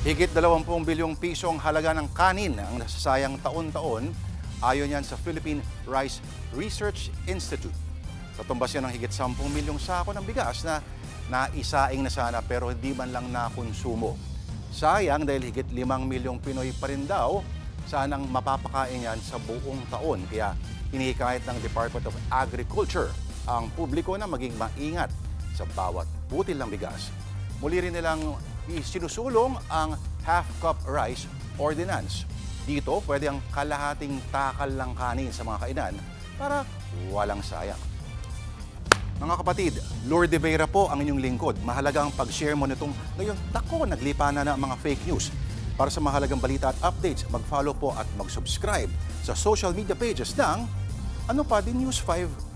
Higit 20 bilyong piso ang halaga ng kanin ang nasasayang taon-taon ayon yan sa Philippine Rice Research Institute. Katumbas yan ng higit 10 milyong sako ng bigas na naisaing na sana pero hindi man lang nakonsumo. Sayang dahil higit 5 milyong Pinoy pa rin daw sanang mapapakain yan sa buong taon. Kaya hinihikayat ng Department of Agriculture ang publiko na maging maingat sa bawat butil ng bigas. Muli rin nilang isinusulong ang half-cup rice ordinance. Dito, pwede ang kalahating takal ng kanin sa mga kainan para walang sayang. Mga kapatid, Lourdes Vera po ang inyong lingkod. Mahalaga ang pag-share mo nitong ngayon. Naku, naglipa na ang mga fake news. Para sa mahalagang balita at updates, mag-follow po at mag-subscribe sa social media pages ng Ano Pa Din News 5